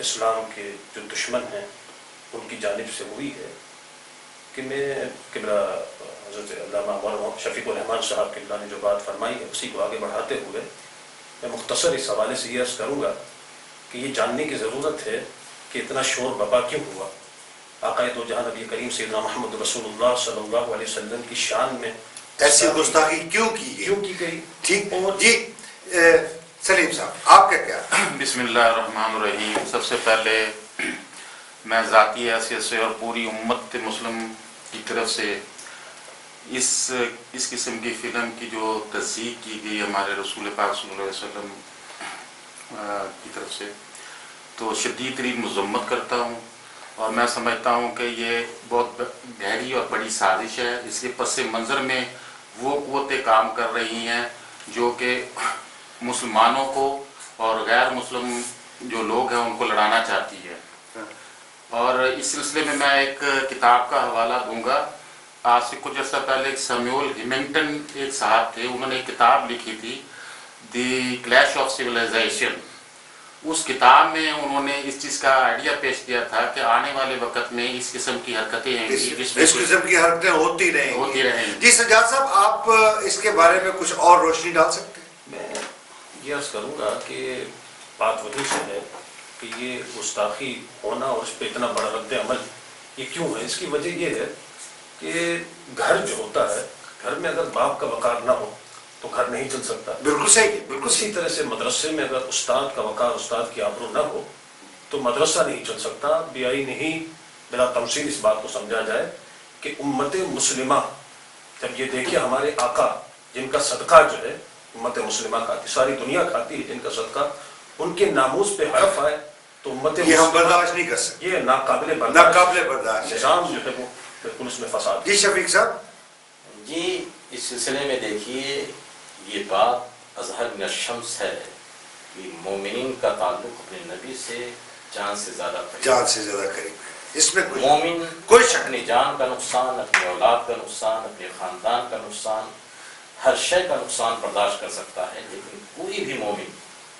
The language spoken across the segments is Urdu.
اسلام کے جو دشمن ہیں ان کی جانب سے ہوئی ہے کہ میں قبلہ حضرت علامہ مولانا شفیق الرحمان صاحب قبلہ نے جو بات فرمائی ہے اسی کو آگے بڑھاتے ہوئے میں مختصر اس حوالے سے یہ عرض کروں گا کہ یہ جاننے کی ضرورت ہے کہ اتنا شور بپا کیوں ہوا، آقا دو جہاں نبی کریم سیدنا محمد رسول اللہ صلی اللہ علیہ وسلم کی شان میں ایسی گستاخی کیوں کی گئی؟ ٹھیک جی سلیم صاحب آپ کا کیا؟ بسم اللہ الرحمن الرحیم. سب سے پہلے میں ذاتی حیثیت سے اور پوری امت مسلم کی طرف سے اس قسم کی فلم کی جو تصدیق کی گئی ہمارے رسول پاک صلی اللہ علیہ وسلم کی طرف سے تو شدید ترین مذمت کرتا ہوں، اور میں سمجھتا ہوں کہ یہ بہت گہری اور بڑی سازش ہے. اس کے پس منظر میں وہ قوتیں کام کر رہی ہیں جو کہ مسلمانوں کو اور غیر مسلم جو لوگ ہیں ان کو لڑانا چاہتی ہے. اور اس سلسلے میں ایک کتاب کا حوالہ دوں گا. آج سے کچھ عرصہ پہلے ایک سیموئل ہیمنگٹن ایک صاحب تھے، انہوں نے ایک کتاب لکھی تھی دی کلیش آف سویلائزیشن. اس کتاب میں انہوں نے اس چیز کا آئیڈیا پیش کیا تھا کہ آنے والے وقت میں اس قسم کی حرکتیں ہیں اس قسم کی حرکتیں ہوتی رہیں گی. جی سجاد صاحب آپ اس کے بارے میں کچھ اور روشنی ڈال سکتے ہیں؟ میں یہ عرض کروں گا کہ بات وہی سے ہے کہ یہ گستاخی ہونا اور اس پہ اتنا بڑا رد عمل یہ کیوں ہے. اس کی وجہ یہ ہے کہ گھر جو ہوتا ہے، گھر میں اگر باپ کا وقار نہ ہو تو گھر نہیں چل سکتا. بالکل صحیح. بالکل اسی طرح سے مدرسے میں اگر استاد کا وقار، استاد کی آبرو نہ ہو تو مدرسہ نہیں چل سکتا. بیائی نہیں بلا تمثیل اس بات کو سمجھا جائے کہ امت مسلمہ جب یہ دیکھیے ہمارے آقا جن کا صدقہ جو ہے امت مسلمہ کھاتی، ساری دنیا کھاتی ہے جن کا صدقہ، ان کے ناموس پہ حرف آئے تو امت یہ ہم برداشت نہیں کر سکتے. یہ ناقابل برداشت نظام جو ہے وہ بالکل اس میں فساد. جی شفیق صاحب. جی اس سلسلے میں دیکھیے یہ بات اظہر من الشمس ہے کہ مومنین کا تعلق اپنے نبی سے جان سے زیادہ قریب ہے. اس میں مومن کوئی شک اپنی جان کا نقصان، اپنی اولاد کا نقصان، اپنے خاندان کا نقصان، ہر شے کا نقصان برداشت کر سکتا ہے، لیکن کوئی بھی مومن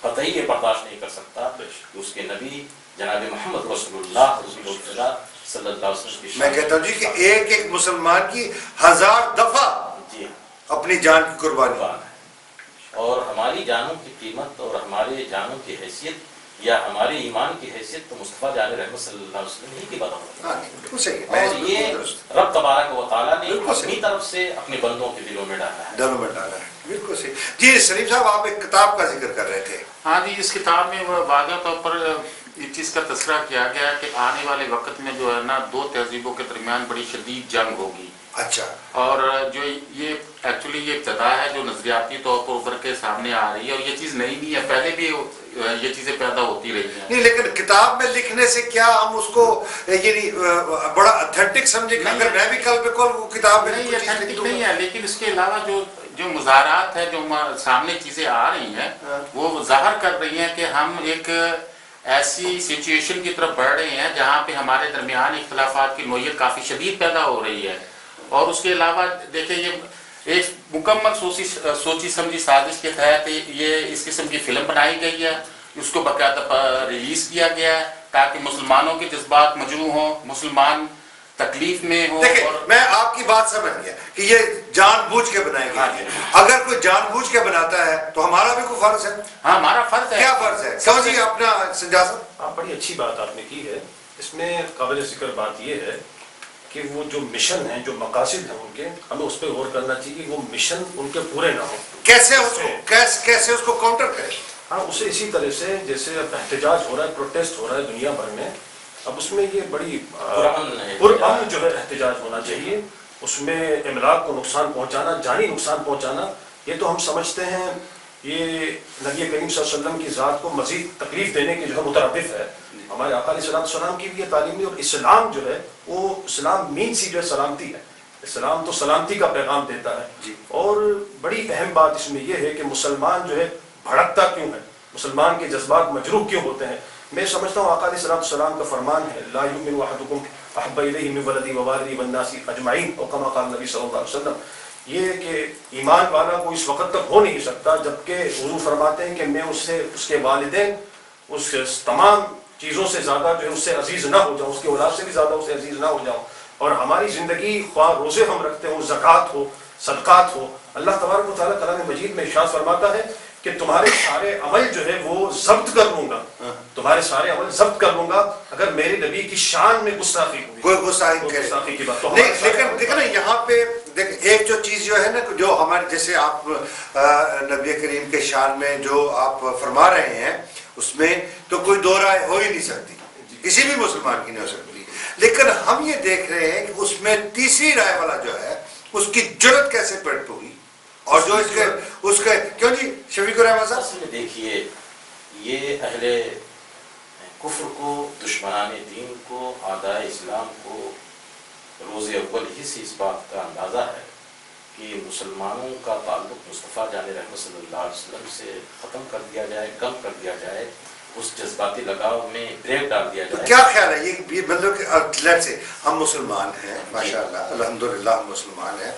قطعی یہ برداشت نہیں کر سکتا کہ اس کے نبی جناب محمد رسول اللہ صلی اللہ علیہ وسلم کی. میں کہتا ہوں جی کہ ایک مسلمان کی 1000 دفعہ جی اپنی جان کی قربانی ہے، اور ہماری جانوں کی قیمت اور ہمارے جانوں کی حیثیت یا ہمارے ایمان کی حیثیت تو مصطفیٰ جان رحمت صلی اللہ علیہ وسلم ہی کی بدولت ہے. اور یہ رب تبارک و تعالیٰ نے اپنی طرف سے اپنے بندوں کے دلوں میں ڈالا ہے. بالکل صحیح. جی سلیم صاحب آپ ایک کتاب کا ذکر کر رہے تھے. ہاں جی، اس کتاب میں واضح طور پر اس چیز کا تذکرہ کیا گیا ہے کہ آنے والے وقت میں جو ہے نا دو تہذیبوں کے درمیان بڑی شدید جنگ ہوگی. اچھا. اور جو یہ ایکچولی یہ ابتدا ہے جو نظریاتی طور پر ابھر کے سامنے آ رہی ہے، اور یہ چیز نئی نہیں ہے، پہلے بھی یہ چیزیں پیدا ہوتی رہی ہیں. نہیں لیکن کتاب میں لکھنے سے کیا ہم اس کو یعنی بڑا اتھینٹک سمجھے کہ اگر میں بھی کل بہ کل وہ کتاب میں نہیں اتھینٹک نہیں ہے، لیکن اس کے علاوہ جو مظاہرات ہیں جو سامنے چیزیں آ رہی ہیں وہ ظاہر کر رہی ہیں کہ ہم ایک ایسی سچویشن کی طرف بڑھ رہے ہیں جہاں پہ ہمارے درمیان اختلافات کی نوعیت کافی شدید پیدا ہو رہی ہے. اور اس کے علاوہ دیکھیں یہ ایک مکمل سوچی سمجھی سازش کے تحت یہ اس قسم کی فلم بنائی گئی ہے، اس کو باقاعدہ ریلیز کیا گیا ہے تاکہ مسلمانوں کے جذبات مجروح ہوں، مسلمان تکلیف میں ہوں. دیکھیں میں آپ کی بات سمجھ گیا کہ یہ جان بوجھ کے بنائے گئے. اگر کوئی جان بوجھ کے بناتا ہے تو ہمارا بھی کوئی فرض ہے. ہاں ہمارا فرض ہے. کیا فرض ہے؟ سمجھیے اپنا سنجا صاحب. بڑی اچھی بات آپ نے کی ہے. اس میں قابل ذکر بات یہ ہے کہ وہ جو مشن ہیں، جو مقاصد ہیں ان کے، ہمیں اس پہ غور کرنا چاہیے کہ وہ مشن ان کے پورے نہ ہوں. کیسے اس کو کاؤنٹر کریں؟ ہاں اسے اسی طرح سے جیسے اب احتجاج ہو رہا ہے، پروٹیسٹ ہو رہا ہے دنیا بھر میں، اب اس میں یہ بڑی پرامن جو ہے احتجاج ہونا چاہیے. اس میں املاک کو نقصان پہنچانا، جانی نقصان پہنچانا، یہ تو ہم سمجھتے ہیں یہ نبی کریم صلی اللہ علیہ وسلم کی ذات کو مزید تکلیف دینے کے جو ہے مترادف ہے. ہمارے آقا علیہ السلام کی بھی یہ تعلیم ہے. اور اسلام جو ہے وہ اسلام مین سی جو ہے سلامتی ہے. اسلام تو سلامتی کا پیغام دیتا ہے. اور بڑی اہم بات اس میں یہ ہے کہ مسلمان جو ہے بھڑکتا کیوں ہے، مسلمان کے جذبات مجروح کیوں ہوتے ہیں. میں سمجھتا ہوں آقا علیہ السلام کا فرمان ہے لا یؤمن احدکم احب الیہ من ولدی ووالدی والناس اجمعین، اور کما قال نبی صلی اللہ علیہ وسلم، یہ کہ ایمان والا کو اس وقت تک ہو نہیں سکتا جبکہ حضور فرماتے ہیں کہ میں اس کے والدین، اس کے تمام چیزوں سے زیادہ جو ہے اس سے عزیز نہ ہو جاؤں، اس کی اولاد سے بھی زیادہ اس سے عزیز نہ ہو جاؤں، اور ہماری زندگی خواہ روزے ہم رکھتے ہوں، زکوٰۃ ہو، صدقات ہو، اللہ تبارک و تعالیٰ کلام مجید میں ارشاد فرماتا ہے کہ تمہارے سارے عمل جو ہے وہ ضبط کر لوں گا، تمہارے سارے عمل ضبط کر لوں گا اگر میرے نبی کی شان میں گستاخی ہوئی، کوئی گستاخی کی بات۔ لیکن دیکھیں نا یہاں پہ ایک جو چیز جو ہے نا، جو ہمارے جیسے آپ نبی کریم کے شان میں جو آپ فرما رہے ہیں، اس میں تو کوئی دو رائے ہو ہی نہیں سکتی، کسی بھی مسلمان کی نہیں ہو سکتی، لیکن ہم یہ دیکھ رہے ہیں کہ اس میں تیسری رائے والا جو ہے اس کی جرت کیسے پیٹ ہوئی، اور جو اس کے کیوں جی شفیق الرحمان صاحب؟ اصل میں دیکھیے، یہ اہل کفر کو، دشمنان دین کو، اعدائے اسلام کو روز اول ہی سے اس بات کا اندازہ ہے کہ مسلمانوں کا تعلق مصطفیٰ جان رحمت صلی اللہ علیہ وسلم سے ختم کر دیا جائے، کم کر دیا جائے، اس جذباتی لگاؤ میں بریک ڈال دیا جائے۔ کیا خیال ہے یہ مطلب کہ لیٹ سے ہم مسلمان ہیں ماشاءاللہ الحمدللہ ہم مسلمان ہیں،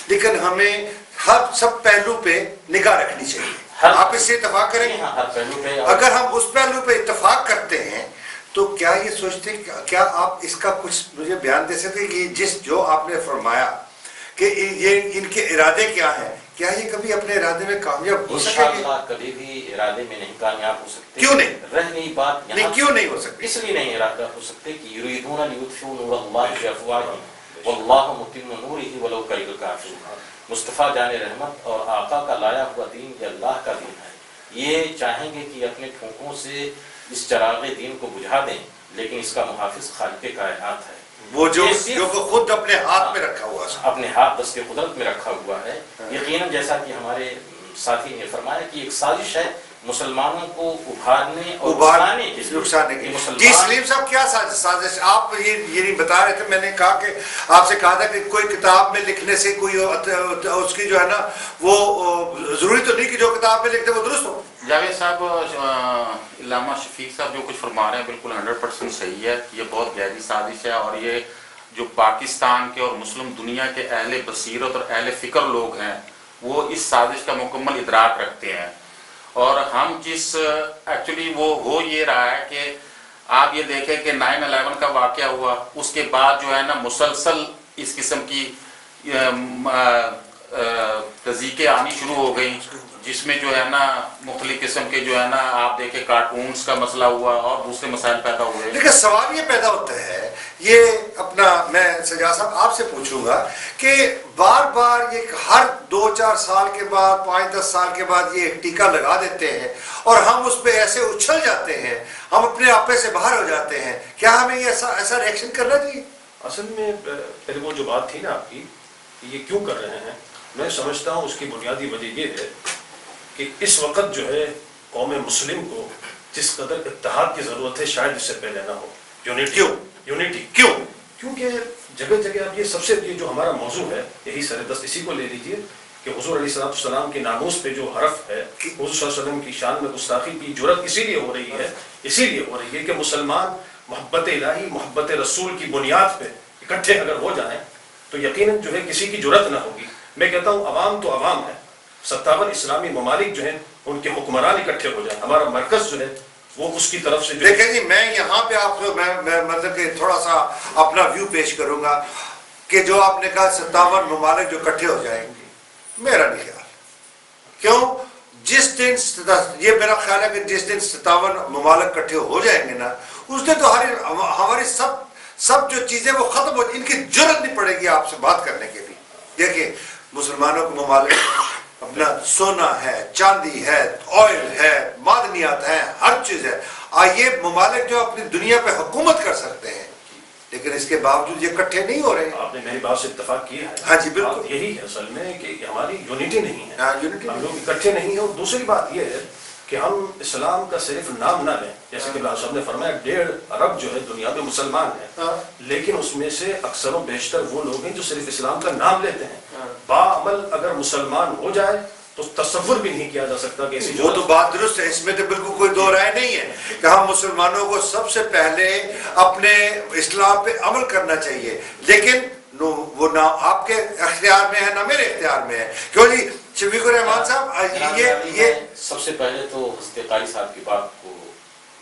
لیکن ہمیں ہر سب پہلو پہ نگاہ رکھنی چاہیے، آپ اس سے اتفاق کریں گے؟ ہر پہلو پہ اگر ہم اس پہلو پہ اتفاق کرتے ہیں تو کیا یہ سوچتے ہیں، کیا آپ اس کا کچھ مجھے بیان دے سکتے کہ جو آپ نے فرمایا کہ یہ ان کے ارادے کیا ہیں، کیا یہ کبھی اپنے ارادے میں کامیاب ہو سکے گے؟ انشاءاللہ کبھی بھی ارادے میں نہیں کامیاب ہو سکتے۔ کیوں نہیں؟ رہ گئی بات نہیں، کیوں نہیں ہو سکتے؟ اس لیے نہیں ارادہ ہو سکتے کہ یریدون لیطفئوا نور اللہ بافواہہم واللہ متم نورہ ولو کرہ الکافرون۔ مصطفیٰ جان رحمت اور آقا کا لایا ہوا دین یہ اللہ کا دین ہے، یہ چاہیں گے کہ اپنے پھونکوں سے اس چراغ دین کو بجھا دیں، لیکن اس کا محافظ خالق کائنات ہے، وہ جو خود اپنے ہاتھ میں رکھا ہوا ہے، اپنے ہاتھ دست قدرت میں رکھا ہوا ہے۔ یقیناً جیسا کہ ہمارے ساتھی نے فرمایا کہ ایک سازش ہے مسلمانوں کو ابھارنے اور نقصانے کی۔ جی سلیم صاحب، کیا سازش؟ آپ یہ نہیں بتا رہے تھے، میں نے کہا کہ آپ سے کہا تھا کہ کوئی کتاب میں لکھنے سے کوئی اس کی جو ہے نا وہ ضروری تو نہیں کہ جو کتاب میں لکھتے وہ درست ہو۔ جاوید صاحب، علامہ شفیق صاحب جو کچھ فرما رہے ہیں بالکل 100% صحیح ہے، یہ بہت گہری سازش ہے، اور یہ جو پاکستان کے اور مسلم دنیا کے اہل بصیرت اور اہل فکر لوگ ہیں وہ اس سازش کا مکمل ادراک رکھتے ہیں، اور ہم جس ایکچولی وہ ہو یہ رہا ہے کہ آپ یہ دیکھیں کہ 9/11 کا واقعہ ہوا، اس کے بعد جو ہے نا مسلسل اس قسم کی تضییقیں آنی شروع ہو گئیں، جس میں جو ہے نا مختلف قسم کے جو ہے نا آپ دیکھیں کارٹونز کا مسئلہ ہوا اور دوسرے مسائل پیدا ہوئے۔ لیکن سوال یہ پیدا ہوتا ہے، یہ اپنا میں سجاد صاحب آپ سے پوچھوں گا کہ بار بار یہ ہر 2-4 سال کے بعد 5-10 سال کے بعد یہ ایک ٹیکہ لگا دیتے ہیں اور ہم اس پہ ایسے اچھل جاتے ہیں، ہم اپنے آپے سے باہر ہو جاتے ہیں، کیا ہمیں یہ ایسا ریئیکشن کرنا چاہیے؟ اصل میں پہلے وہ جو بات تھی نا آپ کی کہ یہ کیوں کر رہے ہیں، میں سمجھتا ہوں اس کی بنیادی وجہ یہ ہے کہ اس وقت جو ہے قوم مسلم کو جس قدر اتحاد کی ضرورت ہے شاید اس سے پہلے نہ ہو۔ یونٹی کیونکہ جگہ جگہ اب یہ سب سے یہ جو ہمارا موضوع ہے یہی سر دست اسی کو لے لیجئے کہ حضور علیہ السلام کی ناموس پہ جو حرف ہے، حضور صلی اللہ علیہ وسلم کی شان میں گستاخی کی جرت اسی لیے ہو رہی ہے کہ مسلمان محبت الہی، محبت رسول کی بنیاد پہ اکٹھے اگر ہو جائیں تو یقیناً جو ہے کسی کی جرت نہ ہوگی۔ میں کہتا ہوں عوام تو عوام ہے، 57 اسلامی ممالک جو ہیں ان کے حکمران اکٹھے ہو جائیں، ہمارا مرکز جو ہے وہ اس کی طرف سے دیکھیں جی، میں یہاں پہ آپ کو میں مطلب کہ تھوڑا سا اپنا ویو پیش کروں گا کہ جو آپ نے کہا 57 ممالک جو اکٹھے ہو جائیں گے، میرا نہیں خیال۔ کیوں؟ جس دن یہ میرا خیال ہے کہ جس دن 57 ممالک اکٹھے ہو جائیں گے نا، اس دن تو ہماری سب جو چیزیں وہ ختم ہو، ان کی جرت نہیں پڑے گی آپ سے بات کرنے کے بھی۔ دیکھیں مسلمانوں کو ممالک اپنا سونا ہے، چاندی ہے، آئل ہے، معدنیات ہیں، ہر چیز ہے، یہ ممالک جو اپنی دنیا پہ حکومت کر سکتے ہیں، لیکن اس کے باوجود یہ اکٹھے نہیں ہو رہے ہیں۔ آپ نے میری بات سے اتفاق کیا ہے۔ ہاں جی بالکل، یہی ہے اصل میں کہ ہماری یونٹی نہیں ہے، یونٹی ہم لوگ اکٹھے نہیں ہیں۔ اور دوسری بات یہ ہے کہ ہم اسلام کا صرف نام نہ لیں، جیسے کہ صاحب نے فرمایا 1.5 ارب جو ہے دنیا میں مسلمان ہیں، لیکن اس میں سے اکثر و بیشتر وہ لوگ ہیں جو صرف اسلام کا نام لیتے ہیں۔ باعمل اگر مسلمان ہو جائے تو تصور بھی نہیں کیا جا سکتا کہ وہ تو بات درست ہے، اس میں تو بالکل کوئی دو رائے نہیں ہے کہ ہم مسلمانوں کو سب سے پہلے اپنے اسلام پہ عمل کرنا چاہیے، لیکن وہ نہ آپ کے اختیار میں ہے نہ میرے اختیار میں ہے۔ کیوں جی شفیق الرحمان صاحب، یہ سب سے پہلے تو حضرت قاری صاحب کی بات کو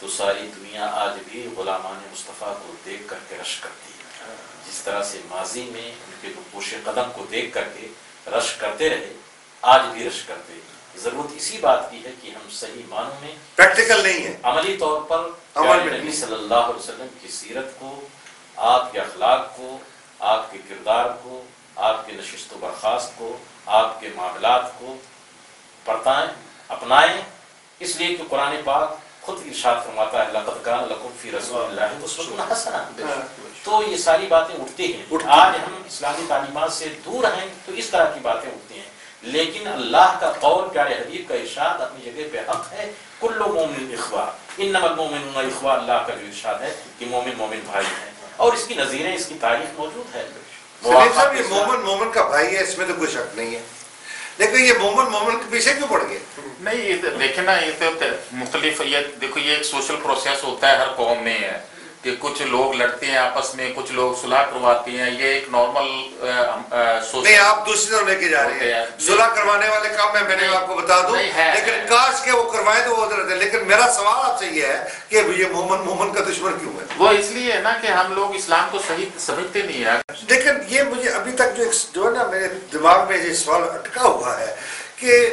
تو ساری دنیا آج بھی غلامان مصطفیٰ کو دیکھ کر کے رشک کرتی ہے. جس طرح سے ماضی میں ان کے پوش قدم کو دیکھ کر کے رشک کرتے رہے، آج بھی رشک کرتے. ضرورت اسی بات کی ہے کہ ہم صحیح معنوں میں پریکٹیکل نہیں ہے، عملی طور پر نبی صلی اللہ علیہ وسلم کی سیرت کو، آپ کے اخلاق کو، آپ کے کردار کو، آپ کے نشست و برخاست کو، آپ کے معاملات کو پرتائیں، اپنائیں. اس لیے کہ قرآن پاک خود ارشاد فرماتا ہے لقد کان لکم فی رسول اللہ اسوۃ حسنہ. تو یہ ساری باتیں اٹھتی ہیں. آج ہم اسلامی تعلیمات سے دور ہیں تو اس طرح کی باتیں اٹھتی ہیں، لیکن اللہ کا قول، پیارے حبیب کا ارشاد اپنی جگہ پہ حق ہے. کل مومن اخوہ انما المؤمنون اخوہ. اللہ کا جو ارشاد ہے کہ مومن مومن بھائی ہیں، اور اس کی نظیریں، اس کی تاریخ موجود ہے. سلیم صاحب یہ مومن مومن کا بھائی ہے، اس میں تو کوئی شک نہیں ہے، لیکن یہ مومن مومن کے پیچھے کیوں پڑ گئے؟ نہیں، یہ دیکھیں نا، یہ تو مختلف، یہ دیکھو یہ ایک سوشل پروسیس ہوتا ہے ہر قوم میں ہے کہ کچھ لوگ لڑتے ہیں آپس میں، کچھ لوگ صلح کرواتے ہیں. یہ ایک نارمل نہیں، آپ دوسری طرف لے کے جا رہے ہیں. صلح کروانے والے کام میں نے آپ کو بتا دوں، لیکن کاش کے وہ کروائیں تو وہ ادھر رہتے. لیکن میرا سوال آپ سے یہ ہے کہ یہ مومن مومن کا دشمن کیوں ہے؟ وہ اس لیے ہے نا کہ ہم لوگ اسلام کو صحیح سمجھتے نہیں ہیں. لیکن یہ مجھے ابھی تک جو ہے نا میرے دماغ میں یہ سوال اٹکا ہوا ہے کہ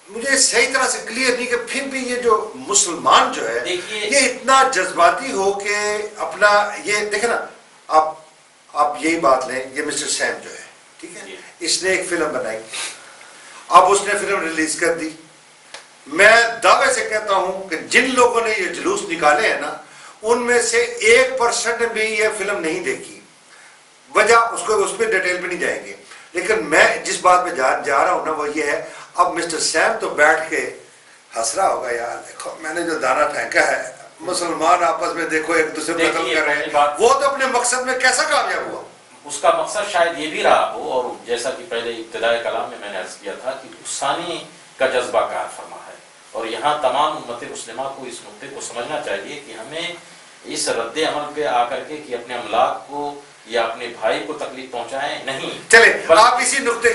مجھے صحیح طرح سے کلیئر نہیں کہ پھر بھی یہ جو مسلمان جو ہے یہ اتنا جذباتی ہو کہ اپنا، یہ دیکھیں نا، آپ یہی بات لیں، یہ مسٹر سیم جو ہے، ٹھیک ہے، اس نے ایک فلم بنائی، اب اس نے فلم ریلیز کر دی. میں دعوے سے کہتا ہوں کہ جن لوگوں نے یہ جلوس نکالے ہیں نا، ان میں سے 1% بھی یہ فلم نہیں دیکھی. وجہ اس پہ ڈیٹیل پہ نہیں جائیں گے، لیکن میں جس بات پہ جا رہا ہوں نا وہ یہ ہے، اب مسٹر سیم تو بیٹھ کے ہنس رہا ہوگا، یار دیکھو میں نے جو دانہ پھینکا ہے، مسلمان آپس میں دیکھو ایک دوسرے کو قتل کر رہے ہیں. وہ تو اپنے مقصد میں کیسا کامیاب ہوا؟ اس کا مقصد شاید یہ بھی رہا ہو، اور جیسا کہ پہلے ابتدائی کلام میں نے عرض کیا تھا کہ ثانی کا جذبہ کار فرما ہے. اور یہاں تمام امت مسلمہ کو اس نقطے کو سمجھنا چاہیے کہ ہمیں اس رد عمل پہ آ کر کے کہ اپنے املاک کو یا اپنے بھائی کو تکلیف پہنچائیں نہیں. چلے آپ اسی نقطے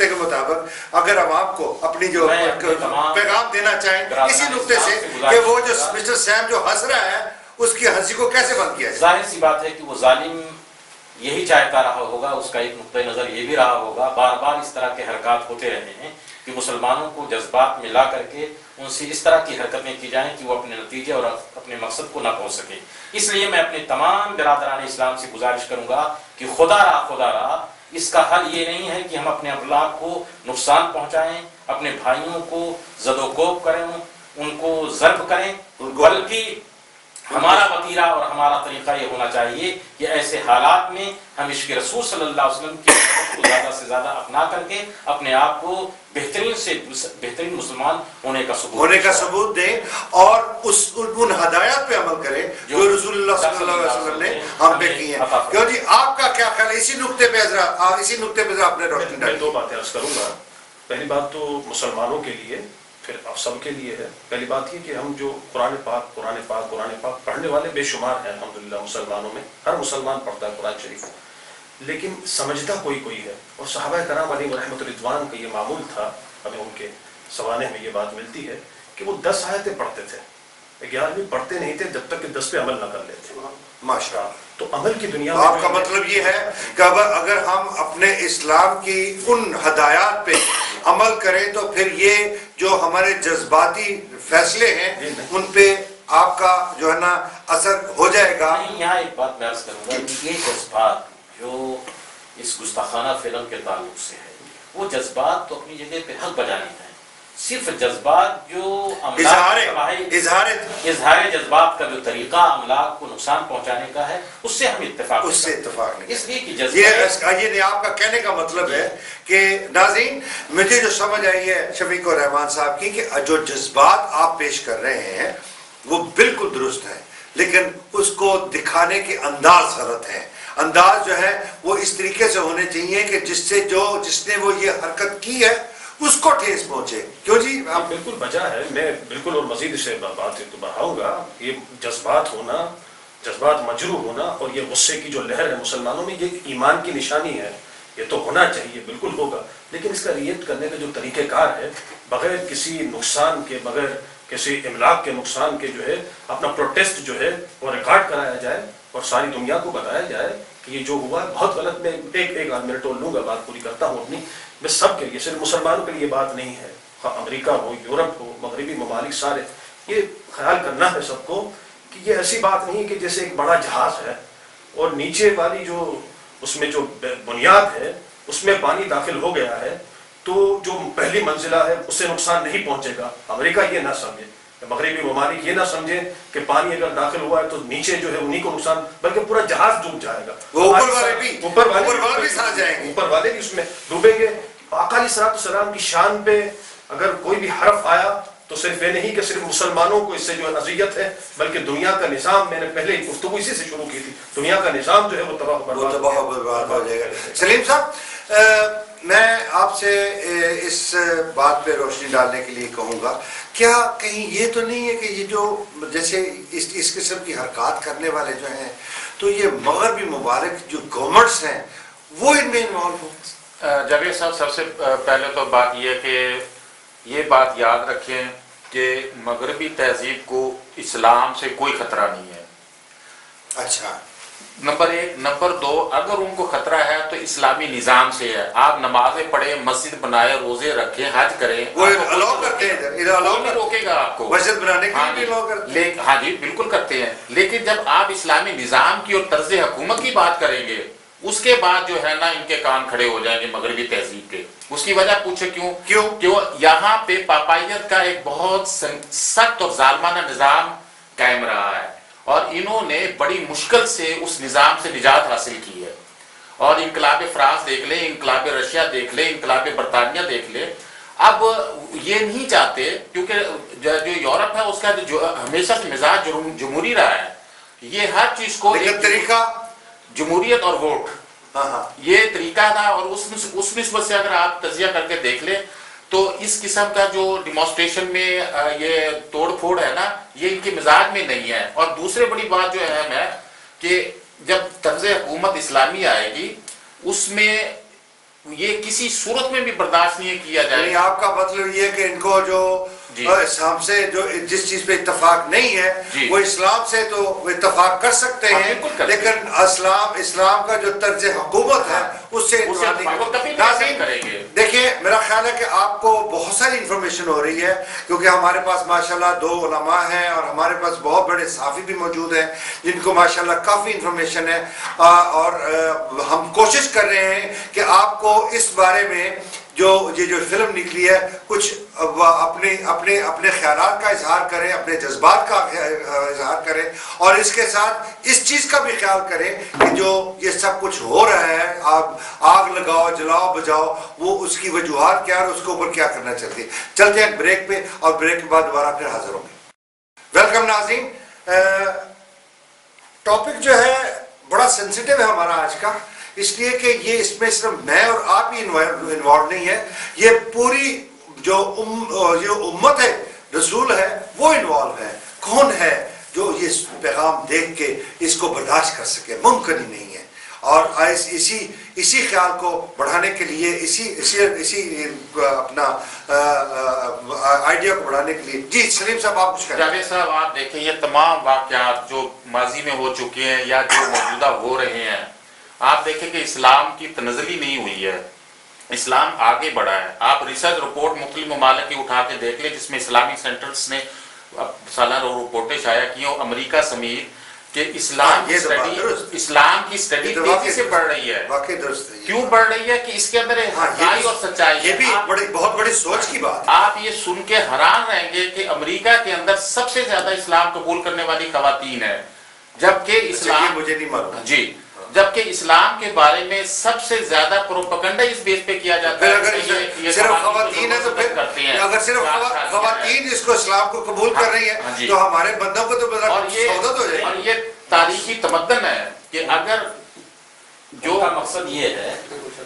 کے مطابق اگر عوام کو اپنی جو پیغام دینا چاہیں اسی نقطے سے کہ وہ جو مسٹر سیم جو ہنس رہا ہے اس کی ہنسی کو کیسے بند کیا جائے؟ ظاہر سی بات ہے کہ وہ ظالم یہی چاہتا رہا ہوگا، اس کا ایک نقطۂ نظر یہ بھی رہا ہوگا. بار بار اس طرح کے حرکات ہوتے رہے ہیں کہ مسلمانوں کو جذبات میں لا کر کے ان سے اس طرح کی حرکتیں کی جائیں کہ وہ اپنے نتیجے اور اپنے مقصد کو نہ پہنچ سکے. اس لیے میں اپنے تمام برادران اسلام سے گزارش کروں گا کہ خدا رہا اس کا حل یہ نہیں ہے کہ ہم اپنے املاک کو نقصان پہنچائیں، اپنے بھائیوں کو زد و کوب کریں، ان کو ضرب کریں، بلکہ ہمارا وتیرہ اور ہمارا طریقہ یہ ہونا چاہیے کہ ایسے حالات میں ہم عشق رسول صلی اللہ علیہ وسلم کی کو زیادہ سے زیادہ اپنا کر کے اپنے آپ کو بہترین سے بہترین مسلمان ہونے کا ثبوت دیں، اور ان ہدایات پہ عمل کریں جو رسول اللہ صلی اللہ علیہ وسلم نے ہم پہ کی ہیں. کیوں جی آپ کا کیا خیال ہے اسی نقطے پہ آپ نے روشنی ڈالی؟ میں 2 باتیں عرض کروں گا. پہلی بات تو مسلمانوں کے لیے، پھر آپ سب کے لیے ہے. پہلی بات یہ کہ ہم جو قرآن پاک پڑھنے والے بے شمار ہیں الحمدللہ مسلمانوں میں، ہر مسلمان پڑھتا ہے قرآن شریف، لیکن سمجھتا کوئی ہے. اور صحابہ کرام علیہ رحمۃ الرضوان کا یہ معمول تھا، ہمیں ان کے سوانح میں یہ بات ملتی ہے کہ وہ 10 آیتیں پڑھتے تھے، 11ویں پڑھتے نہیں تھے جب تک کہ 10 پہ عمل نہ کر لیتے. ماشاءاللہ. تو عمل کی دنیا میں آپ کا مطلب یہ ہے کہ اگر ہم اپنے اسلام کی ان ہدایات پہ عمل کریں تو پھر یہ جو ہمارے جذباتی فیصلے ہیں ان پہ آپ کا جو ہے نا اثر ہو جائے گا. یہاں ایک بات میں عرض کروں گا کہ یہ جذبات جو اس گستاخانہ فلم کے تعلق سے ہے، وہ جذبات تو اپنی جگہ پہ حق بجانے ہیں. صرف جذبات جو اظہار جذبات کا جو طریقہ املاک کو نقصان پہنچانے کا ہے، اس سے ہم اتفاق نہیں. اس لیے کہ یہ آپ کا کہنے کا مطلب ہے کہ ناظرین مجھے جو سمجھ آئی ہے شفیق الرحمان صاحب کی کہ جو جذبات آپ پیش کر رہے ہیں وہ بالکل درست ہیں، لیکن اس کو دکھانے کے انداز غلط ہیں. انداز جو ہے وہ اس طریقے سے ہونے چاہیے کہ جس نے وہ یہ حرکت کی ہے اس کو ٹھیس پہنچے. کیوں جی؟ بالکل وجہ ہے، میں بالکل اور مزید اسے بات بڑھاؤں گا. یہ جذبات مجروح ہونا اور یہ غصے کی جو لہر ہے مسلمانوں میں، یہ ایمان کی نشانی ہے یہ تو ہونا چاہیے، بالکل ہوگا، لیکن اس کا ریئیکٹ کرنے کا جو طریقہ کار ہے، بغیر کسی نقصان کے، بغیر کسی املاک کے نقصان کے جو ہے اپنا پروٹیسٹ جو ہے وہ ریکارڈ کرایا جائے اور ساری دنیا کو بتایا جائے کہ یہ جو ہوا ہے بہت غلط۔ میں ایک آدھ منٹ اور لوں گا، بات پوری کرتا ہوں اپنی۔ میں سب کے لیے، صرف مسلمانوں کے لیے بات نہیں ہے، امریکہ ہو، یورپ ہو، مغربی ممالک سارے، یہ خیال کرنا ہے سب کو کہ یہ ایسی بات نہیں کہ جیسے ایک بڑا جہاز ہے اور نیچے والی جو اس میں جو بنیاد ہے اس میں پانی داخل ہو گیا ہے تو جو پہلی منزلہ ہے اس سے نقصان نہیں پہنچے گا۔ امریکہ یہ نہ سمجھے، مغربی ممالک یہ نہ سمجھے کہ پانی اگر داخل ہوا ہے تو نیچے جو ہے انہی کو نقصان، بلکہ پورا جہاز ڈوب جائے گا، اوپر والے بھی اس میں ڈوبیں گے۔ آقا علیہ الصلوۃ والسلام کی شان پہ اگر کوئی بھی حرف آیا تو صرف یہ نہیں کہ صرف مسلمانوں کو اس سے جو اذیت ہے، بلکہ دنیا کا نظام، میں نے پہلے ہی گفتگو اسی سے شروع کی تھی، دنیا کا نظام جو ہے وہ تباہ برباد ہو جائے گا۔ سلیم صاحب، میں آپ سے اس بات پہ روشنی ڈالنے کے لیے کہوں گا، کیا کہیں یہ تو نہیں ہے کہ یہ جو جیسے اس قسم کی حرکات کرنے والے جو ہیں تو یہ مغربی ممالک جو گورنمنٹس ہیں وہ ان میں انوالو ہوں؟ جاوید صاحب، سب سے پہلے تو بات یہ ہے کہ یہ بات یاد رکھیں کہ مغربی تہذیب کو اسلام سے کوئی خطرہ نہیں ہے۔ اچھا، نمبر ایک۔ نمبر دو، اگر ان کو خطرہ ہے تو اسلامی نظام سے ہے۔ آپ نمازیں پڑھیں، مسجد بنائے، روزے رکھیں، حج کریں، وہ الاؤ کرتے ہیں، نہیں روکے گا آپ کو، مسجد بنانے کے لیے بھی الاؤ کرتے ہیں۔ ہاں جی بالکل کرتے ہیں، لیکن جب آپ اسلامی نظام کی اور طرز حکومت کی بات کریں گے اس کے بعد جو ہے نا ان کے کان کھڑے ہو جائیں گے مغربی تہذیب کے۔ اس کی وجہ پوچھے کیوں؟ کہ وہ یہاں پہ پاپائیت کا ایک بہت سخت اور ظالمانہ نظام قائم رہا ہے اور انہوں نے بڑی مشکل سے اس نظام سے نجات حاصل کی ہے۔ اور انقلاب فرانس دیکھ لیں، انقلاب رشیا دیکھ لیں، انقلاب برطانیہ دیکھ لیں، اب یہ نہیں چاہتے، کیونکہ جو یورپ ہے اس کا جو ہمیشہ سے مزاج جمہوری رہا ہے، یہ ہر چیز کو لیکن طریقہ جمہوریت اور ووٹ، یہ طریقہ تھا۔ اور اس نسبت سے اگر آپ تجزیہ کر کے دیکھ لیں تو اس قسم کا جو ڈیمانسٹریشن میں یہ توڑ پھوڑ ہے نا، یہ ان کے مزاج میں نہیں ہے۔ اور دوسری بڑی بات جو اہم ہے کہ جب طرز حکومت اسلامی آئے گی اس میں یہ کسی صورت میں بھی برداشت نہیں کیا جائے گا۔ آپ کا مطلب یہ ہے کہ ان کو جو اسلام سے جو جس چیز پہ اتفاق نہیں ہے وہ اسلام سے تو اتفاق کر سکتے ہیں، لیکن اسلام کا جو طرز حکومت ہے اس سے دیکھیں، میرا خیال ہے کہ آپ کو بہت ساری انفارمیشن ہو رہی ہے، کیونکہ ہمارے پاس ماشاءاللہ 2 علماء ہیں اور ہمارے پاس بہت بڑے صحافی بھی موجود ہیں جن کو ماشاءاللہ کافی انفارمیشن ہے، اور ہم کوشش کر رہے ہیں کہ آپ کو اس بارے میں یہ جو فلم نکلی ہے کچھ اپنے خیالات کا اظہار کریں، اپنے جذبات کا اظہار کریں، اور اس کے ساتھ اس چیز کا بھی خیال کریں کہ جو یہ سب کچھ ہو رہا ہے، آپ آگ لگاؤ، جلاؤ، بجاؤ، وہ اس کی وجوہات کیا اور اس کے اوپر کیا کرنا چاہتے ہیں۔ چلتے ہیں بریک پہ اور بریک کے بعد دوبارہ پھر حاضر ہوں گے۔ ویلکم ناظرین، ٹاپک جو ہے بڑا سینسیٹیو ہے ہمارا آج کا، اس لیے کہ یہ اس میں صرف میں اور آپ ہی انوالو نہیں ہے، یہ پوری جو امت ہے، رسول ہے، وہ انوالو ہے۔ کون ہے جو یہ پیغام دیکھ کے اس کو برداشت کر سکے؟ ممکن ہی نہیں ہے۔ اور اسی خیال کو بڑھانے کے لیے، اسی اپنا آئیڈیا کو بڑھانے کے لیے، جی سلیم صاحب آپ کچھ کہیں۔ جاوید صاحب، آپ دیکھیں یہ تمام واقعات جو ماضی میں ہو چکے ہیں یا جو موجودہ ہو رہے ہیں، آپ دیکھیں کہ اسلام کی تنزلی نہیں ہوئی ہے، اسلام آگے بڑھا ہے۔ آپ ریسرچ رپورٹ مختلف ممالک کی اٹھا کے دیکھ لیں جس میں اسلامی سینٹرز نے سالانہ رپورٹیں شائع کی ہیں، امریکہ سمیت، کہ اسلام کی اسٹڈی تیزی سے بڑھ رہی ہے۔ واقعی درست ہے۔ کیوں بڑھ رہی ہے؟ کہ اس کے اندر حقائق اور سچائی ہے۔ یہ بھی بہت بڑی سوچ کی بات ہے۔ آپ یہ سن کے حیران رہیں گے کہ امریکہ کے اندر سب سے زیادہ اسلام قبول کرنے والی خواتین ہیں، جبکہ اسلام مجھے نہیں معلوم، جی، جبکہ اسلام کے بارے میں سب سے زیادہ پروپیگنڈا اس بیس پہ کیا جاتا ہے۔ اگر صرف خواتین ہے تو پھر اگر صرف خواتین اس کو اسلام کو قبول کر رہی ہیں تو ہمارے بندوں کو تو سعادت ہو جائے گی۔ اور یہ تاریخی تمدن ہے کہ اگر جو کا مقصد یہ ہے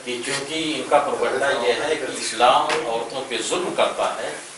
کہ چونکہ ان کا پروپیگنڈا یہ ہے کہ اسلام عورتوں پہ ظلم کرتا ہے،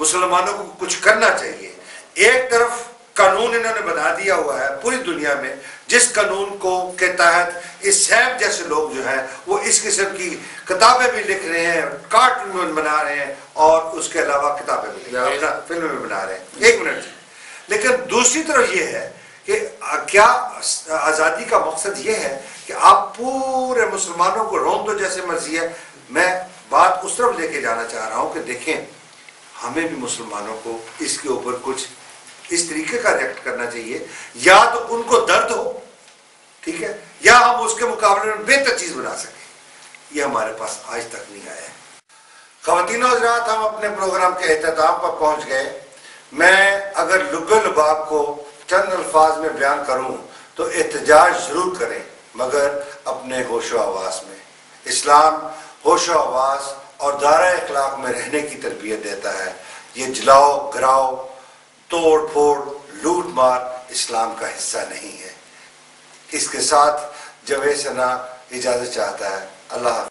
مسلمانوں کو کچھ کرنا چاہیے. ایک طرف قانون انہوں نے بنا دیا ہوا ہے پوری دنیا میں، جس قانون کو کے تحت اس سیب جیسے لوگ جو ہیں وہ اس قسم کی کتابیں بھی لکھ رہے ہیں، کارٹون بنا رہے ہیں، اور اس کے علاوہ کتابیں بھی لکھ رہے ہیں، فلمیں بھی بنا رہے ہیں. ایک منٹ. لیکن دوسری طرف یہ ہے کہ کیا آزادی کا مقصد یہ ہے کہ آپ پورے مسلمانوں کو رون دو جیسے مرضی ہے؟ میں بات اس طرف لے کے جانا چاہ رہا ہوں کہ دیکھیں، ہمیں بھی مسلمانوں کو اس کے اوپر کچھ اس طریقے کا ریئیکٹ کرنا چاہیے. یا تو ان کو درد ہو، ٹھیک ہے، یا ہم اس کے مقابلے میں بہتر چیز بنا سکیں. یہ ہمارے پاس آج تک نہیں آیا ہے. خواتین و حضرات، ہم اپنے پروگرام کے اختتام پر پہنچ گئے. میں اگر لب لباب کو چند الفاظ میں بیان کروں تو احتجاج ضرور کریں، مگر اپنے ہوش و حواس میں. اسلام ہوش و حواس اور دائرہ اخلاق میں رہنے کی تربیت دیتا ہے. یہ جلاؤ گراؤ، توڑ پھوڑ، لوٹ مار اسلام کا حصہ نہیں ہے. اس کے ساتھ جاوید ثنا اجازت چاہتا ہے. اللہ حافظ.